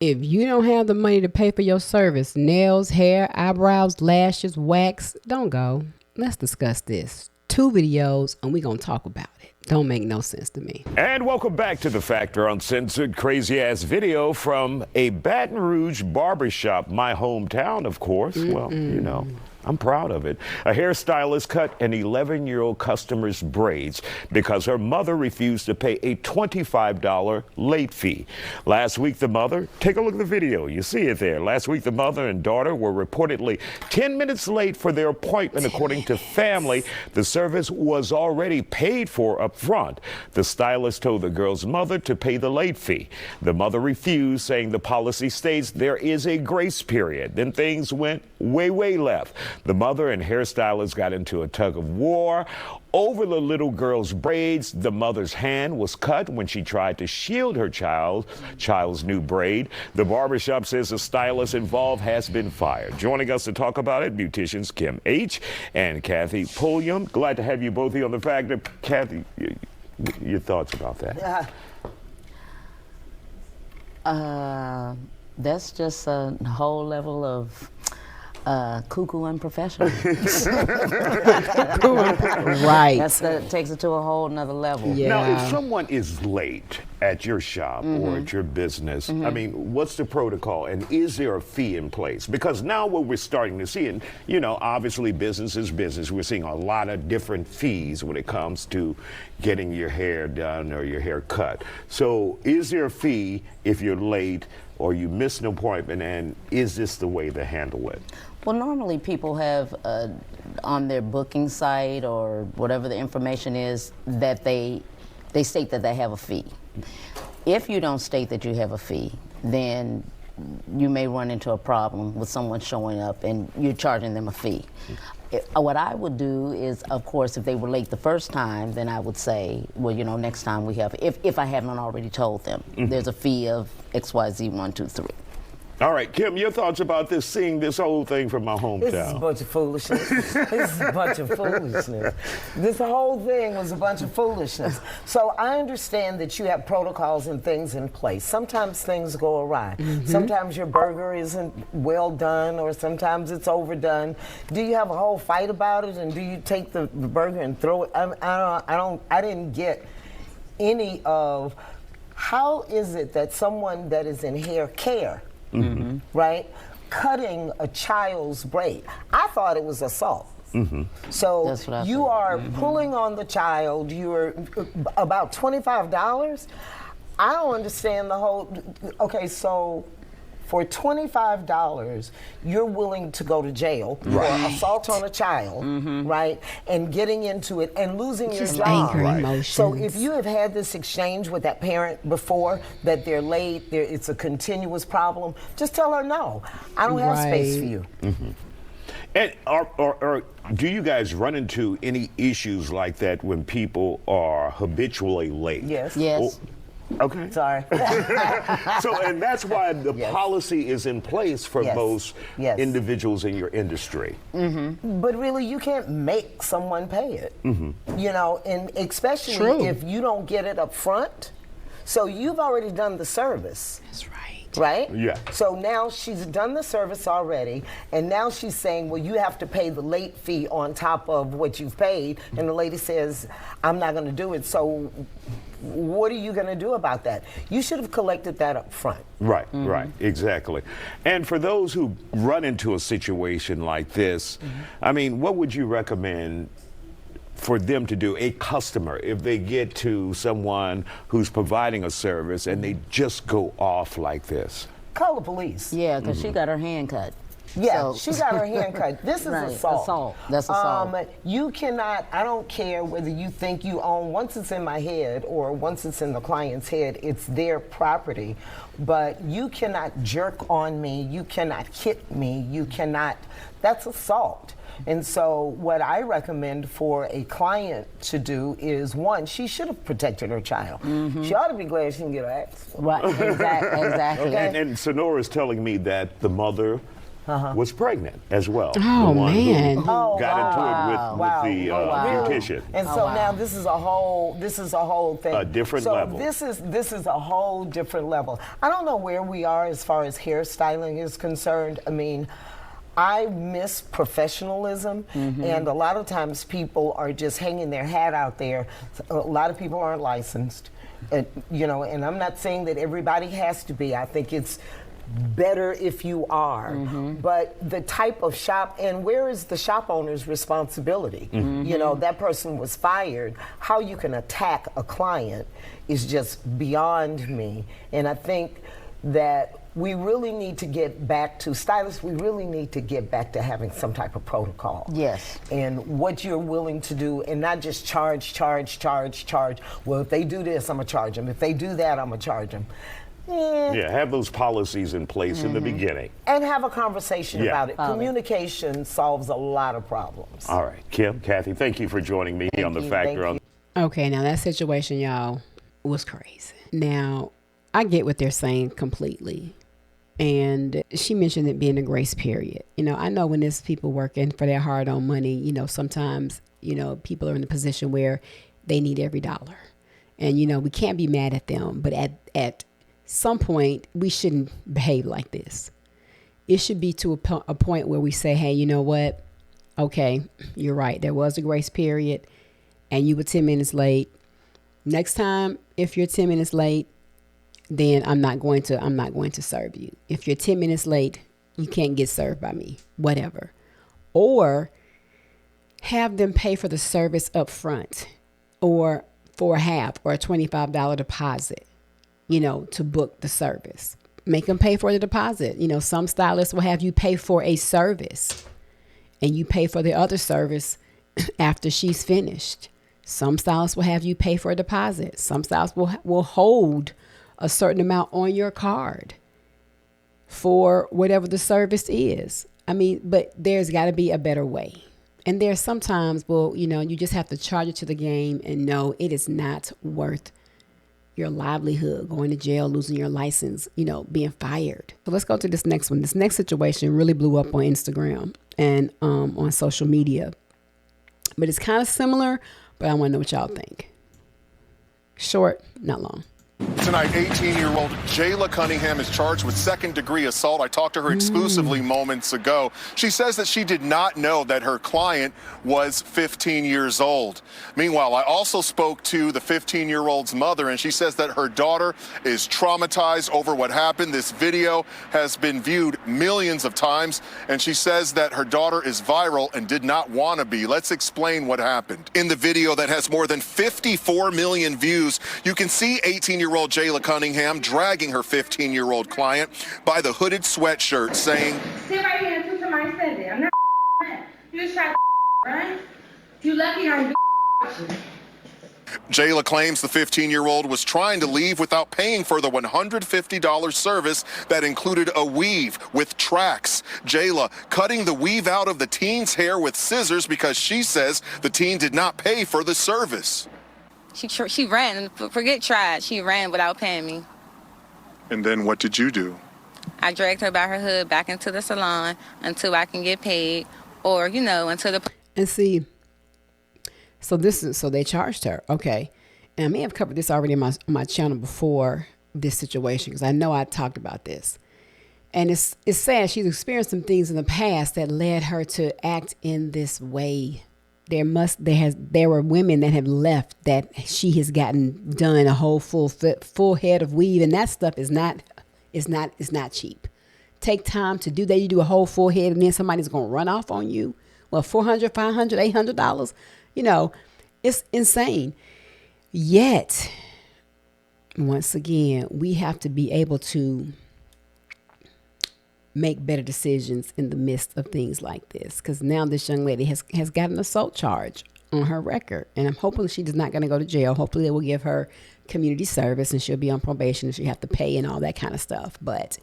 If you don't have the money to pay for your service, nails, hair, eyebrows, lashes, wax, don't go. Let's discuss this. 2 videos and we're going to talk about it. Don't make no sense to me. And welcome back to The Factor, uncensored, crazy-ass video from a Baton Rouge barbershop, my hometown, of course. Well, you know, I'm proud of it. A hairstylist cut an 11-year-old customer's braids because her mother refused to pay a $25 late fee. Last week, the mother, take a look at the video, you see it there. Last week, the mother and daughter were reportedly 10 minutes late for their appointment. According to family, the service was already paid for up front. The stylist told the girl's mother to pay the late fee. The mother refused, saying the policy states there is a grace period. Then things went way left. The mother and hairstylist got into a tug of war over the little girl's braids. The mother's hand was cut when she tried to shield her child's new braid. The barbershop says the stylist involved has been fired. Joining us to talk about it, beauticians Kim H. and Kathy Pulliam. Glad to have you both here on The Factor. Kathy, your thoughts about that? That's just a whole level of cuckoo unprofessional. Right. That takes it to a whole nother level. Yeah. Now, if someone is late at your shop or at your business, I mean, what's the protocol and is there a fee in place? Because now what we're starting to see, and you know, obviously business is business, we're seeing a lot of different fees when it comes to getting your hair done or your hair cut. So is there a fee if you're late or you miss an appointment, and is this the way to handle it? Well, normally people have on their booking site or whatever the information is that they state that they have a fee. If you don't state that you have a fee, then you may run into a problem with someone showing up and you're charging them a fee. What I would do is, of course, if they were late the first time, then I would say, well, you know, next time we have, if I haven't already told them, there's a fee of XYZ 1, 2, 3. All right, Kim, your thoughts about this, seeing this whole thing from my hometown? This is a bunch of foolishness. This is a bunch of foolishness. This whole thing was a bunch of foolishness. So I understand that you have protocols and things in place. Sometimes things go awry. Sometimes your burger isn't well done, or sometimes it's overdone. Do you have a whole fight about it, and do you take the burger and throw it? I didn't get any of how is it that someone that is in hair care, right, cutting a child's braid. I thought it was assault. So you are pulling on the child. You're about $25. I don't understand the whole. Okay, so for $25, you're willing to go to jail for assault on a child, right? And getting into it and losing your job. Anger, emotions. So if you have had this exchange with that parent before, that they're late, it's a continuous problem, just tell her no. I don't have space for you. And or do you guys run into any issues like that when people are habitually late? Yes. Yes. Okay. Sorry. So, and that's why the policy is in place for most individuals in your industry. But really, you can't make someone pay it. You know, and especially if you don't get it up front. So you've already done the service. That's right. Right? Yeah. So now she's done the service already, and now she's saying, well, you have to pay the late fee on top of what you've paid. And the lady says, I'm not going to do it. So what are you going to do about that? You should have collected that up front. Right, right, exactly. And for those who run into a situation like this, I mean, what would you recommend for them to do, a customer, if they get to someone who's providing a service and they just go off like this? Call the police. Yeah, because she got her hand cut. Yeah, So- she got her hand cut. This is assault. Assault. That's assault. You cannot, I don't care whether you think you own, once it's in my head or once it's in the client's head, it's their property. But you cannot jerk on me, you cannot hit me, you cannot, that's assault. And so what I recommend for a client to do is, one, she should have protected her child. She ought to be glad she didn't get her ass. Right, exactly. And Sonora is telling me that the mother was pregnant as well. Oh, the one man. Who got into it with the beautician. And so now this is a whole thing. A different level. This is a whole different level. I don't know where we are as far as hairstyling is concerned. I mean, I miss professionalism, and a lot of times people are just hanging their hat out there. A lot of people aren't licensed, you know, and I'm not saying that everybody has to be. I think it's better if you are, but the type of shop, and where is the shop owner's responsibility? You know, that person was fired. How you can attack a client is just beyond me, and I think that we really need to get back to stylists. We really need to get back to having some type of protocol. Yes. And what you're willing to do, and not just charge. Well, if they do this, I'm gonna charge them. If they do that, I'm gonna charge them. Yeah, have those policies in place in the beginning. And have a conversation about it. Communication solves a lot of problems. All right, Kim, Kathy, thank you for joining me on The Factor. Okay, now that situation, y'all, was crazy. Now, I get what they're saying completely. And she mentioned it being a grace period. You know, I know when there's people working for their hard-earned money, you know, sometimes, you know, people are in a position where they need every dollar. And, you know, we can't be mad at them. But at some point, we shouldn't behave like this. It should be to a point where we say, hey, you know what? Okay, you're right. There was a grace period and you were 10 minutes late. Next time, if you're 10 minutes late, then I'm not going to serve you. If you're 10 minutes late, you can't get served by me, whatever. Or have them pay for the service up front, or for a half or a $25 deposit, you know, to book the service. Make them pay for the deposit. You know, some stylists will have you pay for a service and you pay for the other service after she's finished. Some stylists will have you pay for a deposit. Some stylists will hold a certain amount on your card for whatever the service is. I mean, but there's got to be a better way. And there's sometimes, well, you know, you just have to charge it to the game and know it is not worth your livelihood, going to jail, losing your license, you know, being fired. So let's go to this next one. This next situation really blew up on Instagram and on social media. But it's kind of similar, but I want to know what y'all think. Short, not long. Tonight, 18-year-old Jayla Cunningham is charged with second-degree assault. I talked to her exclusively moments ago. She says that she did not know that her client was 15 years old. Meanwhile, I also spoke to the 15-year-old's mother, and she says that her daughter is traumatized over what happened. This video has been viewed millions of times, and she says that her daughter is viral and did not want to be. Let's explain what happened. In the video that has more than 54 million views, you can see 18-year-old Jayla Cunningham dragging her 15-year-old client by the hooded sweatshirt, saying, "Sit right here until somebody says it. I'm not you just try to right? You lucky I ain't you." Jayla claims the 15-year-old was trying to leave without paying for the $150 service that included a weave with tracks. Jayla cutting the weave out of the teen's hair with scissors because she says the teen did not pay for the service. She ran, forget tried, she ran without paying me. And then what did you do? I dragged her by her hood back into the salon until I can get paid, or, you know, until the... And see, so they charged her, okay. And I may have covered this already on my channel before this situation, because I know I talked about this. And it's sad, she's experienced some things in the past that led her to act in this way. There were women that have left that she has gotten done a whole full head of weave, and that stuff is not cheap. Take time to do that. You do a whole full head, and then somebody's gonna run off on you. Well, $400, $500, $800. You know, it's insane. Yet, once again, we have to be able to make better decisions in the midst of things like this. Because now this young lady has got an assault charge on her record. And I'm hoping she's not going to go to jail. Hopefully they will give her community service and she'll be on probation and she'll have to pay and all that kind of stuff. But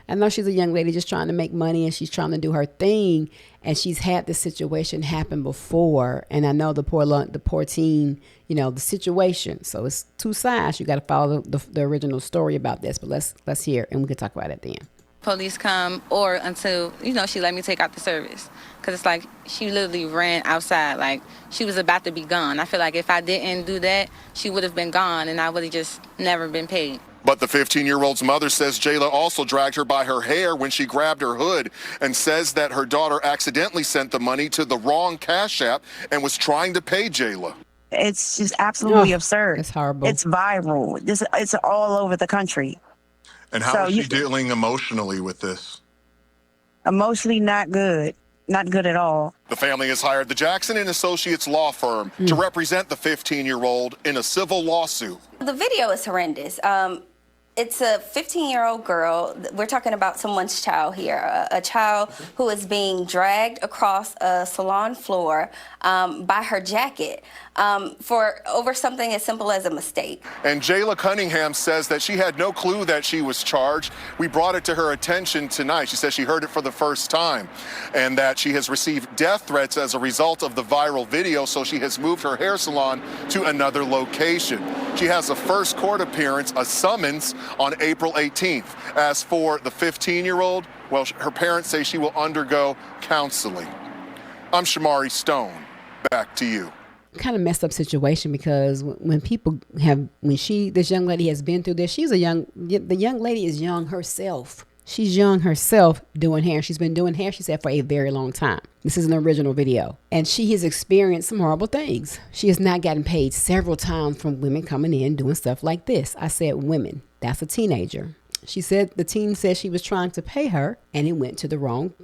I know she's a young lady just trying to make money and she's trying to do her thing. And she's had this situation happen before. And I know the poor teen, you know, the situation. So it's two sides. You got to follow the original story about this. But let's hear it and we can talk about it at the end. police come or until, she let me take out the service. Because it's like she literally ran outside like she was about to be gone. I feel like if I didn't do that, she would have been gone and I would have just never been paid. But the 15-year-old's mother says Jayla also dragged her by her hair when she grabbed her hood and says that her daughter accidentally sent the money to the wrong Cash App and was trying to pay Jayla. It's just absolutely absurd. It's horrible. It's viral. It's all over the country. And how is she dealing emotionally with this? Emotionally, not good. Not good at all. The family has hired the Jackson and Associates law firm to represent the 15-year-old in a civil lawsuit. The video is horrendous. It's a 15-year-old girl. We're talking about someone's child here, a child who is being dragged across a salon floor by her jacket for over something as simple as a mistake. And Jayla Cunningham says that she had no clue that she was charged. We brought it to her attention tonight. She says she heard it for the first time and that she has received death threats as a result of the viral video, so she has moved her hair salon to another location. She has a first court appearance, a summons, on April 18th. As for the 15-year-old, well, her parents say she will undergo counseling. I'm Shamari Stone. Back to you. Kind of messed up situation because this young lady has been through this, the young lady is young herself. She's young herself doing hair. She's been doing hair, she said, for a very long time. This is an original video. And she has experienced some horrible things. She has not gotten paid several times from women coming in doing stuff like this. I said women. That's a teenager. She said the teen said she was trying to pay her and it went to the wrong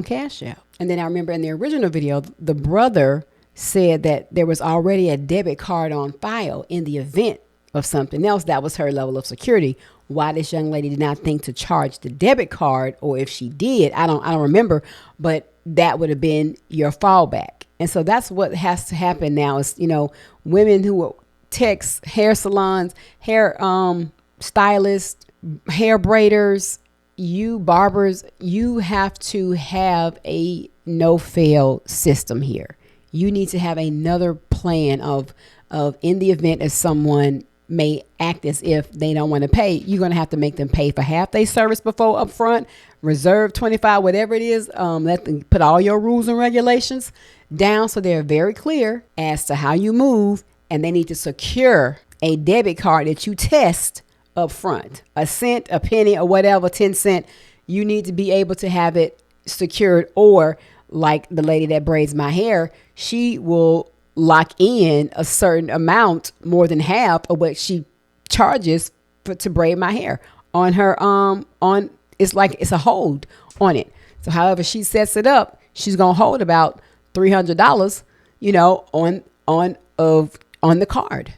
Cash App. And then I remember in the original video, the brother said that there was already a debit card on file in the event of something else. That was her level of security. Why this young lady did not think to charge the debit card, or if she did, I don't remember, but that would have been your fallback. And so that's what has to happen now is, women who are techs, hair salons, hair stylists, hair braiders, you barbers, you have to have a no-fail system here. You need to have another plan of in the event of someone may act as if they don't want to pay, you're going to have to make them pay for half their service before up front, reserve 25, whatever it is. Let them put all your rules and regulations down so they're very clear as to how you move, and they need to secure a debit card that you test up front. A cent, a penny, or whatever, 10 cent, you need to be able to have it secured. Or like the lady that braids my hair, she will lock in a certain amount, more than half of what she charges to braid my hair on her it's a hold on it. So however she sets it up, she's gonna hold about $300 on the card.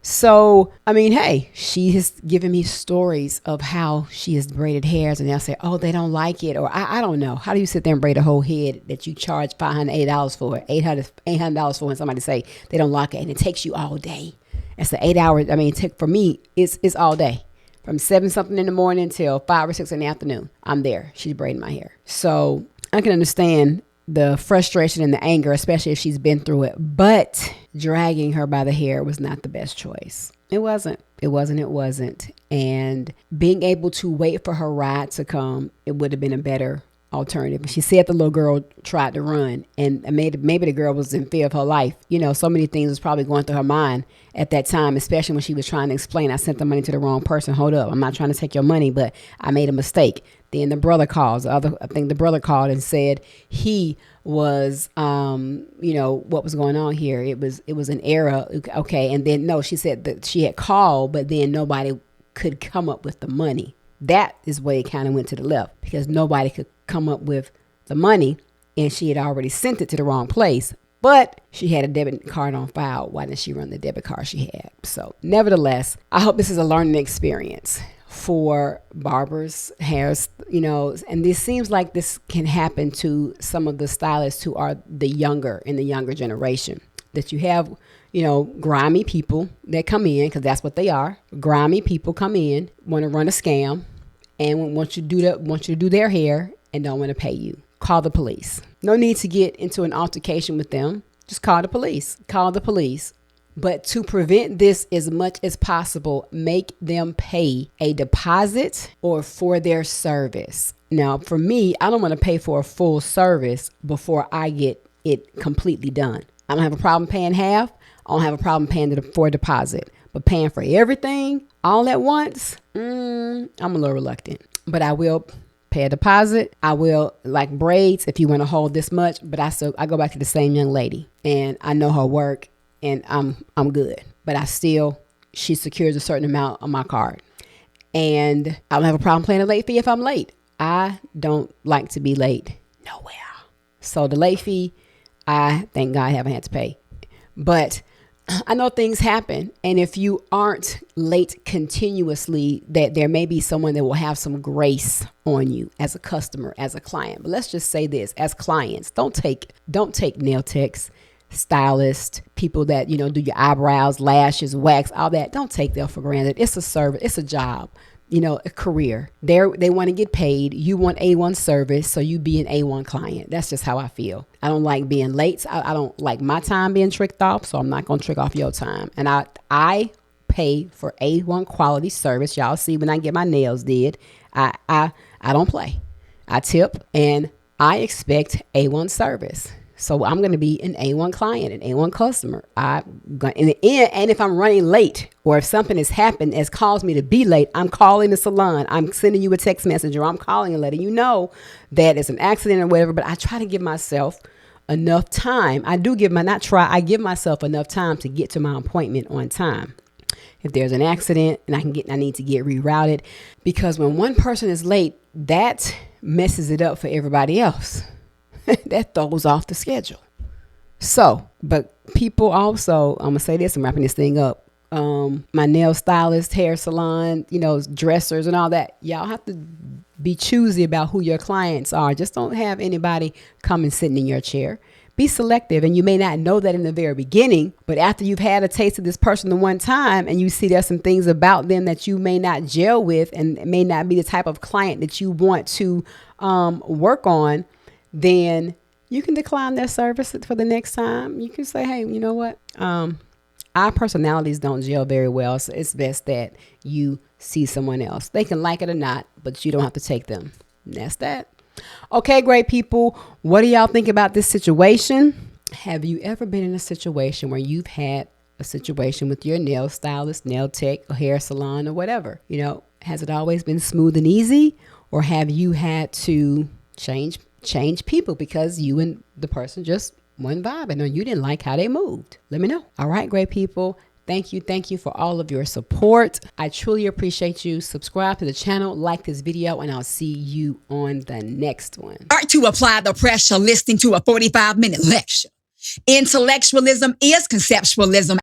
So I mean, hey, she has given me stories of how she has braided hairs, and they'll say, oh, they don't like it, or I don't know. How do you sit there and braid a whole head that you charge $508 for, $800 for, and somebody say they don't like it, and it takes you all day? It's the 8 hours. I mean, for me, it's all day, from 7-something in the morning till 5 or 6 in the afternoon. I'm there. She's braiding my hair, so I can understand the frustration and the anger, especially if she's been through it. But dragging her by the hair was not the best choice. It wasn't. And being able to wait for her ride to come, it would have been a better alternative. She said the little girl tried to run, and maybe the girl was in fear of her life. So many things was probably going through her mind at that time, especially when she was trying to explain, I sent the money to the wrong person. Hold up. I'm not trying to take your money, but I made a mistake. Then the brother calls. I think the brother called and said he was, what was going on here. It was an error. Okay. And then no, she said that she had called, but then nobody could come up with the money. That is where it kind of went to the left, because nobody could come up with the money, and she had already sent it to the wrong place. But she had a debit card on file. Why didn't she run the debit card she had? So nevertheless, I hope this is a learning experience for barbers, hairs, and this seems like this can happen to some of the stylists who are in the younger generation, that you have, grimy people that come in, because that's what they are. Grimy people come in, want to run a scam, and want you to do their hair and don't want to pay you. Call the police. No need to get into an altercation with them. Just call the police. But to prevent this as much as possible, make them pay a deposit or for their service. Now, for me, I don't want to pay for a full service before I get it completely done. I don't have a problem paying half. I don't have a problem paying for a deposit. But paying for everything all at once, I'm a little reluctant. But I will pay a deposit. I will, like braids, if you want to hold this much. But I go back to the same young lady, and I know her work, and I'm good. But she secures a certain amount on my card. And I don't have a problem paying a late fee if I'm late. I don't like to be late nowhere. So the late fee, I thank God I haven't had to pay. But I know things happen. And if you aren't late continuously, that there may be someone that will have some grace on you as a customer, as a client. But let's just say this, as clients, don't take nail techs, stylists, people that, do your eyebrows, lashes, wax, all that. Don't take them for granted. It's a service. It's a job. A career. They want to get paid. You want A1 service, so you be an A1 client. That's just how I feel. I don't like being late. I don't like my time being tricked off, so I'm not going to trick off your time. And I pay for A1 quality service. Y'all see when I get my nails did, I don't play. I tip, and I expect A1 service. So I'm going to be an A1 client, an A1 customer. In the end, and if I'm running late or if something has happened that's caused me to be late, I'm calling the salon. I'm sending you a text message, or I'm calling and letting you know that it's an accident or whatever. But I try to give myself enough time. I give myself enough time to get to my appointment on time. If there's an accident and I need to get rerouted, because when one person is late, that messes it up for everybody else. That throws off the schedule. So, but people also, I'm going to say this, I'm wrapping this thing up. My nail stylist, hair salon, dressers and all that. Y'all have to be choosy about who your clients are. Just don't have anybody come and sit in your chair. Be selective. And you may not know that in the very beginning, but after you've had a taste of this person the one time and you see there's some things about them that you may not gel with and it may not be the type of client that you want to work on, then you can decline their service for the next time. You can say, hey, you know what? Our personalities don't gel very well, so it's best that you see someone else. They can like it or not, but you don't have to take them. And that's that. Okay, great people. What do y'all think about this situation? Have you ever been in a situation where you've had a situation with your nail stylist, nail tech, or hair salon, or whatever? Has it always been smooth and easy, or have you had to change people because you and the person just weren't vibing or you didn't like how they moved? Let me know. All right, great people. Thank you for all of your support. I truly appreciate you. Subscribe to the channel, like this video, and I'll see you on the next one. Start to apply the pressure listening to a 45-minute lecture. Intellectualism is conceptualism.